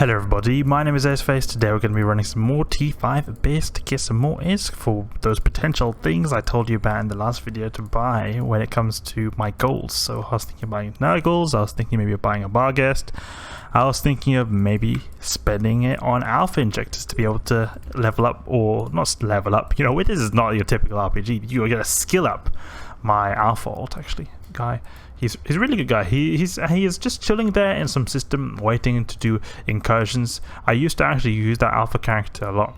Hello everybody, my name is Airface. Today we're going to be running some more T5 base to get some more ISK for those potential things I told you about in the last video to buy when it comes to my goals. So I was thinking of buying Nergals, I was thinking maybe of buying a Barghest, I was thinking of maybe spending it on alpha injectors to be able to level up, or not level up, you know, this is not your typical RPG, you're going to skill up my alpha alt actually, guy. He's a really good guy. He is just chilling there in some system waiting to do incursions. I used to actually use that alpha character a lot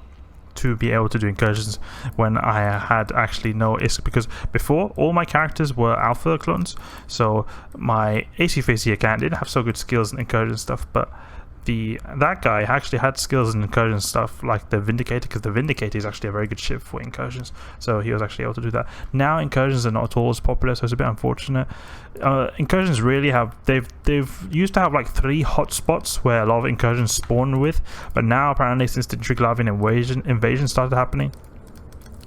to be able to do incursions when I had actually no ISK, because before all my characters were alpha clones, so my AC account didn't have so good skills in incursion stuff, but that guy actually had skills in incursion stuff like the Vindicator, because the Vindicator is actually a very good ship for incursions, so he was actually able to do that. Now incursions are not at all as popular, so it's a bit unfortunate. Incursions really have, they've used to have like 3 hotspots where a lot of incursions spawn with, but now apparently since the Triglavian invasion started happening,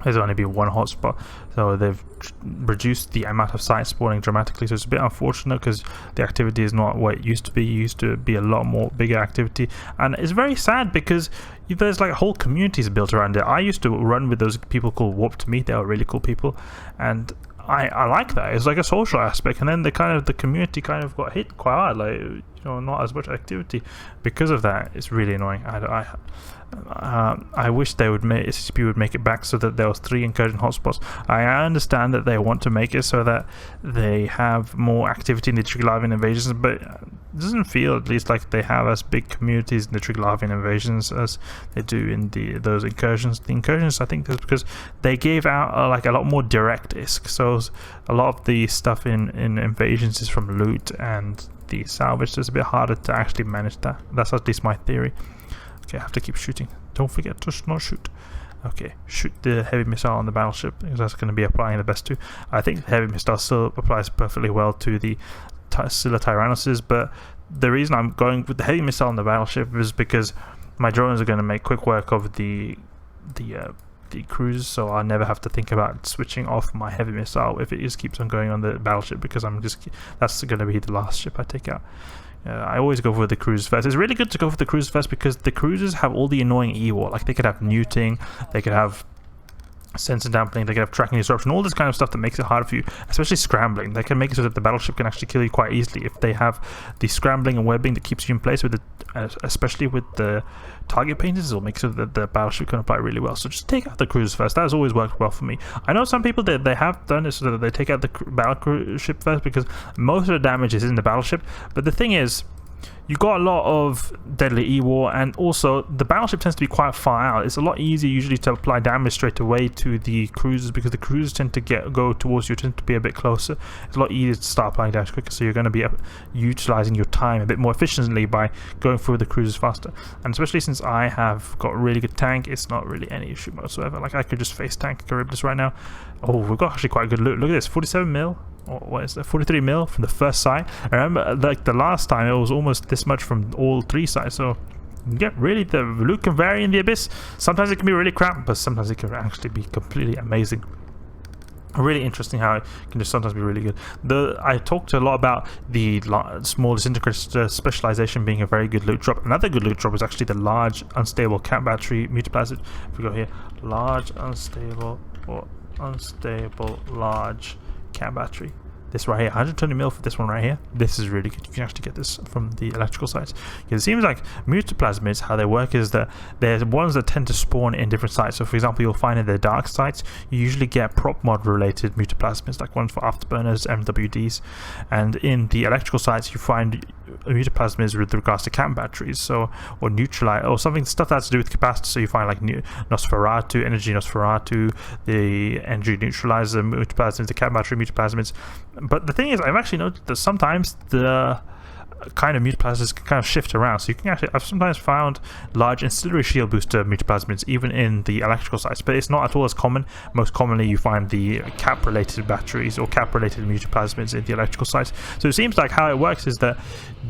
there's only been 1 hotspot, so they've reduced the amount of sites spawning dramatically. So it's a bit unfortunate because the activity is not what it used to be. It used to be a lot more bigger activity, and it's very sad because there's like whole communities built around it. I used to run with those people called Warp to Me. They were really cool people, and I like that. It's like a social aspect, and then the community kind of got hit quite hard, like, you know, not as much activity because of that. It's really annoying. I wish they would make SCP would make it back so that there was 3 incursion hotspots. I understand that they want to make it so that they have more activity in the Triglavian invasions, but it doesn't feel, at least, like they have as big communities in the Triglavian invasions as they do in those incursions. The incursions, I think, is because they gave out like a lot more direct ISK. So a lot of the stuff in invasions is from loot and the salvage, so it's a bit harder to actually manage that. That's at least my theory. Okay, I have to keep shooting. Don't forget to not shoot. Okay, shoot the heavy missile on the battleship, because that's going to be applying the best to. I think the heavy missile still applies perfectly well to the Scylla Tyrannoses, but the reason I'm going with the heavy missile on the battleship is because my drones are going to make quick work of the cruise, so I'll never have to think about switching off my heavy missile if it just keeps on going on the battleship, because that's going to be the last ship I take out. I always go for the cruisers first. It's really good to go for the cruisers first because the cruisers have all the annoying E-War. Like, they could have neuting, they could have sensor dampening, they could have tracking disruption, all this kind of stuff that makes it harder for you, especially scrambling. They can make it so that the battleship can actually kill you quite easily if they have the scrambling and webbing that keeps you in place with it, especially with the target painters. It'll make sure that the battleship can apply really well. So just take out the cruisers first. That has always worked well for me. I know some people that they have done it so that they take out the battleship first because most of the damage is in the battleship, but the thing is, you got a lot of deadly E-War, and also the battleship tends to be quite far out. It's a lot easier usually to apply damage straight away to the cruisers, because the cruisers tend to go towards you, tend to be a bit closer. It's a lot easier to start applying damage quicker, so you're going to be utilizing your time a bit more efficiently by going through the cruisers faster. And especially since I have got a really good tank, it's not really any issue whatsoever. Like, I could just face tank Charybdis right now. Oh, we've got actually quite good loot. Look at this, 47 mil. Or what is that, 43 mil from the first side. I remember, like, the last time it was almost this much from all 3 sides, so yeah, really the loot can vary in the Abyss. Sometimes it can be really crap, but sometimes it can actually be completely amazing. Really interesting how it can just sometimes be really good. I talked a lot about the small disintegrator specialization being a very good loot drop. Another good loot drop is actually the large unstable cap battery multiplasmid. If we go here, large unstable or unstable large cap battery. This right here, 120 mil for this one right here. This is really good. You can actually get this from the electrical sites. It seems like multiplasmids, how they work is that there's ones that tend to spawn in different sites. So for example, you'll find in the dark sites, you usually get prop mod related multiplasmids, like ones for afterburners, MWDs. And in the electrical sites, you find multiplasmids with regards to cap batteries, so, or neutralize, or stuff that's to do with capacitors. So you find like Nosferatu, energy Nosferatu, the energy neutralizer multiplasmids, the cap battery multiplasmids. But the thing is, I've actually noticed that sometimes the kind of multiplasmids can kind of shift around. So you can actually, I've sometimes found large ancillary shield booster multiplasmids even in the electrical sites, but it's not at all as common. Most commonly you find the cap related batteries or cap related multiplasmids in the electrical sites. So it seems like how it works is that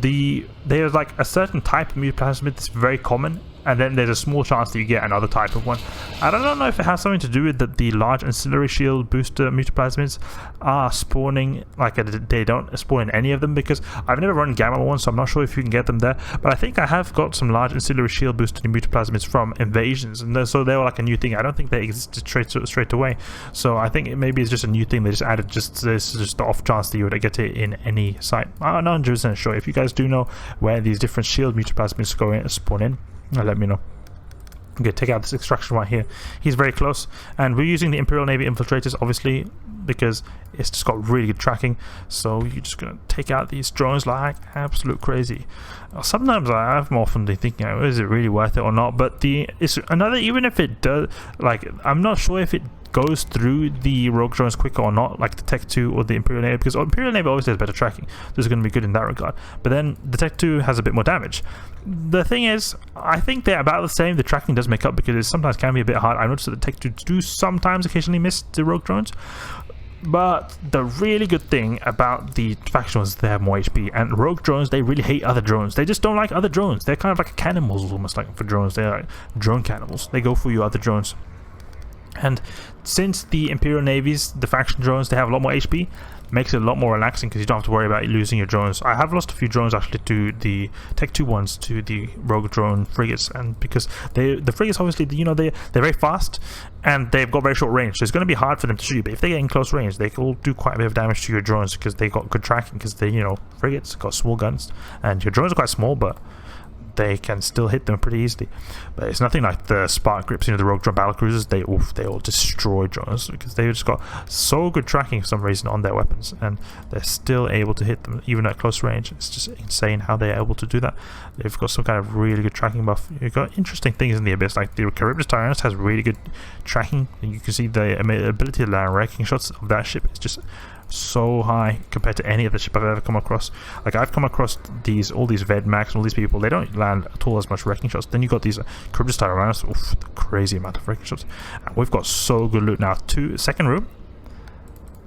there's like a certain type of multiplasmid that's very common and then there's a small chance that you get another type of one. I don't know if it has something to do with that the large ancillary shield booster mutaplasmids are spawning, like they don't spawn in any of them, because I've never run Gamma one, so I'm not sure if you can get them there, but I think I have got some large ancillary shield booster mutaplasmids from invasions, and so they were like a new thing. I don't think they existed straight away, so I think maybe it's just a new thing they just added, just the off chance that you would get it in any site. I'm not 100% sure. If you guys do know where these different shield mutaplasmids go in, spawn in, let me know. Okay, take out this extraction right here. He's very close, and we're using the Imperial Navy infiltrators obviously because it's just got really good tracking, so you're just gonna take out these drones like absolute crazy. Sometimes I'm often thinking, is it really worth it or not, but it's another, even if it does, like, I'm not sure if it goes through the rogue drones quicker or not, like the Tech 2 or the Imperial Navy, because Imperial Navy obviously has better tracking, so it's going to be good in that regard, but then the Tech 2 has a bit more damage. The thing is, I think they're about the same. The tracking does make up, because it sometimes can be a bit hard. I noticed that the Tech 2 do sometimes occasionally miss the rogue drones, but the really good thing about the faction ones is they have more HP, and rogue drones, they really hate other drones. They just don't like other drones. They're kind of like cannibals, almost, like for drones. They're like drone cannibals. They go for you other drones. And since the Imperial Navies, the faction drones, they have a lot more HP, makes it a lot more relaxing because you don't have to worry about losing your drones. I have lost a few drones actually to the Tech 2 ones, to the rogue drone frigates, and because the frigates obviously, you know, they're very fast and they've got very short range, so it's going to be hard for them to shoot you, but if they get in close range, they will do quite a bit of damage to your drones because they got good tracking, because they, you know, frigates got small guns and your drones are quite small, but they can still hit them pretty easily. But it's nothing like the Spark Grips, you know, the rogue drone battle cruisers. They all destroy drones because they've just got so good tracking for some reason on their weapons, and they're still able to hit them even at close range. It's just insane how they're able to do that. They've got some kind of really good tracking buff. You've got interesting things in the Abyss, like the Charybdis Tyrannus has really good tracking, and you can see the ability to land wrecking shots of that ship is just so high compared to any other ship I've ever come across. Like, I've come across all these Vedmax and all these people, they don't land at all as much wrecking shots. Then you got these Charybdis Tyrannus, crazy amount of wrecking shots. And we've got so good loot now. Second room,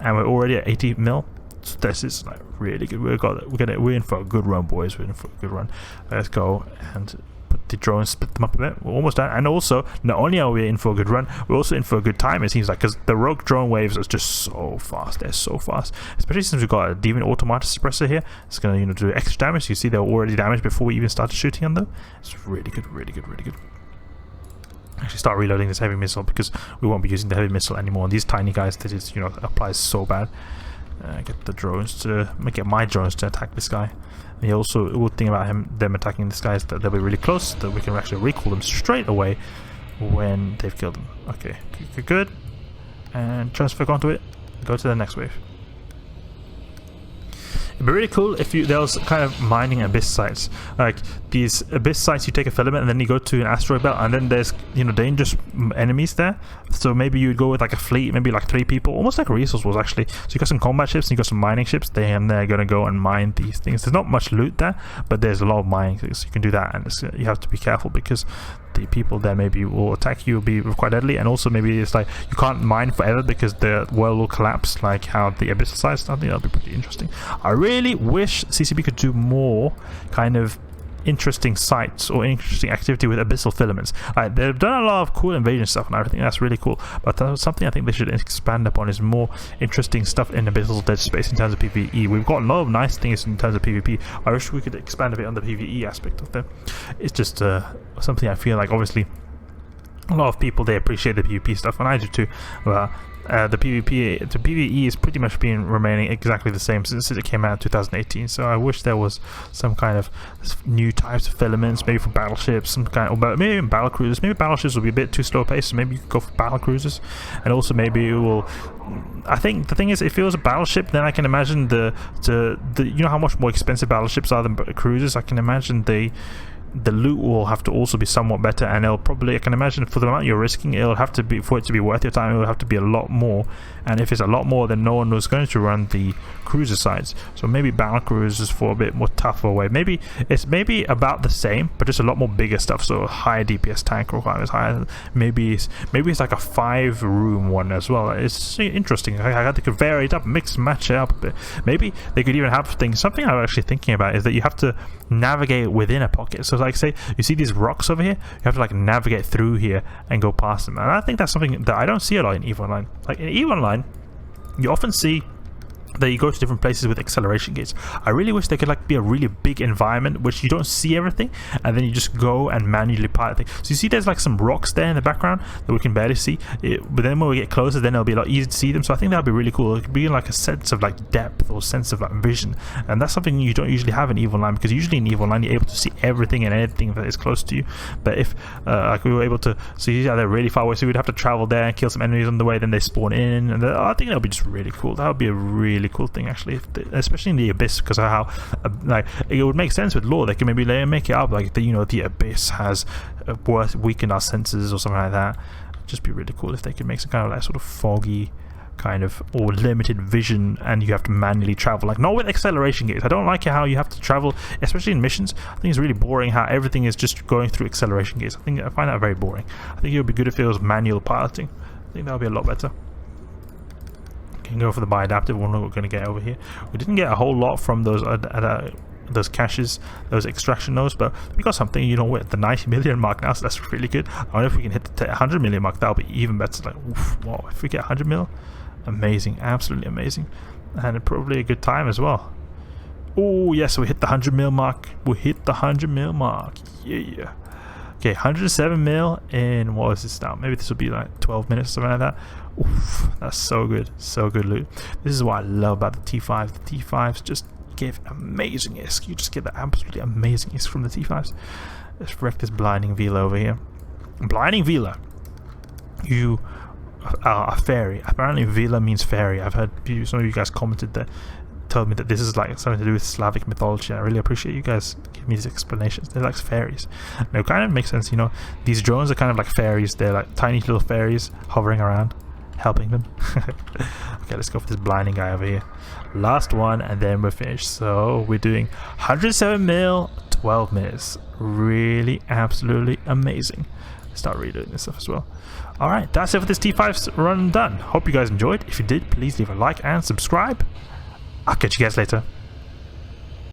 and we're already at 80 mil. So this is like really good. We're in for a good run, boys. We're in for a good run. Let's go and put the drones, split them up a bit. We're almost done. And also, not only are we in for a good run, we're also in for a good time, it seems like, because the rogue drone waves are just so fast. They're so fast, especially since we've got a Demon Automata suppressor here. It's going to, you know, do extra damage. You see they're already damaged before we even started shooting on them. It's really good, really good, really good. Actually start reloading this heavy missile, because we won't be using the heavy missile anymore, and these tiny guys that just, you know, applies so bad. Get the drones to get my drones to attack this guy. The also good thing about them attacking this guy is that they'll be really close, that we can actually recall them straight away when they've killed them. Okay, good. And transfer onto it. Go to the next wave. It'd be really cool if there was kind of mining abyss sites, like these abyss sites. You take a filament and then you go to an asteroid belt, and then there's, you know, dangerous enemies there. So maybe you'd go with like a fleet, maybe like 3 people, almost like Resource was actually. So you got some combat ships and you got some mining ships. They're gonna go and mine these things. There's not much loot there, but there's a lot of mining things. So you can do that, and you have to be careful because the people there maybe will attack you, will be quite deadly, and also maybe it's like you can't mine forever because the world will collapse, like how the abyssal sites. I think that'll be pretty interesting. I really wish CCP could do more kind of interesting sites or interesting activity with abyssal filaments. They've done a lot of cool invasion stuff, and I think that's really cool, but that's something I think they should expand upon, is more interesting stuff in abyssal dead space in terms of PvE. We've got a lot of nice things in terms of PvP. I wish we could expand a bit on the PvE aspect of them. It's just something I feel like, obviously a lot of people, they appreciate the PvP stuff, and I do too, but the PvE is pretty much been remaining exactly the same since it came out in 2018. So I wish there was some kind of new types of filaments, maybe for battleships, some kind of, maybe even battle cruisers. Maybe battleships will be a bit too slow paced, so maybe you could go for battle cruisers. And also maybe it will, I think the thing is, if it was a battleship, then I can imagine the you know how much more expensive battleships are than cruisers. I can imagine the loot will have to also be somewhat better, and it'll probably, I can imagine, for the amount you're risking, it'll have to be, for it to be worth your time, it'll have to be a lot more. And if it's a lot more, then no one was going to run the cruiser sides. So maybe battle cruisers for a bit more tougher way. Maybe it's about the same, but just a lot more bigger stuff. So higher DPS tank requirements, higher. Maybe it's like a 5-room one as well. It's interesting. I they could vary it up, mix and match it up a bit. Maybe they could even have things. Something I'm actually thinking about is that you have to navigate within a pocket. So because like say you see these rocks over here, you have to like navigate through here and go past them, and I think that's something that I don't see a lot in EVE Online. Like in EVE Online, you often see that you go to different places with acceleration gates. I really wish there could like be a really big environment which you don't see everything, and then you just go and manually pilot things. So you see there's like some rocks there in the background that we can barely see, but then when we get closer, then it'll be a lot easier to see them. So I think that'd be really cool. It could be like a sense of like depth or sense of like vision, and that's something you don't usually have in EVE Online, because usually in EVE Online you're able to see everything and anything that is close to you. But if like we were able to see, yeah, they're really far away, so we'd have to travel there and kill some enemies on the way, then they spawn in, and I think that'll be just really cool. That would be a really cool thing actually, especially in the Abyss, because of how like it would make sense with lore. They can maybe make it up like the, you know, the Abyss has weakened our senses or something like that. It'd just be really cool if they could make some kind of like sort of foggy kind of or limited vision, and you have to manually travel, like not with acceleration gates. I don't like how you have to travel, especially in missions. I think it's really boring how everything is just going through acceleration gates. I find that very boring. I think it would be good if it was manual piloting. I think that would be a lot better. Can go for the bi-adaptive one we're going to get over here. We didn't get a whole lot from those caches, those extraction nodes, but we got something, you know, with the 90 million mark now, so that's really good. I wonder if we can hit the 100 million mark. That'll be even better. Like, oof, wow, if we get 100 mil, amazing, absolutely amazing, and probably a good time as well. Oh yes, we hit the 100 mil mark. We hit the 100 mil mark. Yeah. Okay, 107 mil in, what is this now? Maybe this will be like 12 minutes or something like that. Oof, that's so good loot. This is what I love about the T5s. The T5s just give amazing ISK. You just get the absolutely amazing ISK from the T5s. Let's wreck this Blinding Vila over here. Blinding Vila, you are a fairy. Apparently Vila means fairy. I've heard some of you guys commented that, told me that this is like something to do with Slavic mythology. I really appreciate you guys giving me these explanations. They're like fairies, and it kind of makes sense, you know. These drones are kind of like fairies. They're like tiny little fairies hovering around, helping them. Okay, let's go for this blinding guy over here. Last one, and then we're finished. So we're doing 107 mil, 12 minutes. Really, absolutely amazing. Start redoing this stuff as well. Alright, that's it for this T5's run done. Hope you guys enjoyed. If you did, please leave a like and subscribe. I'll catch you guys later.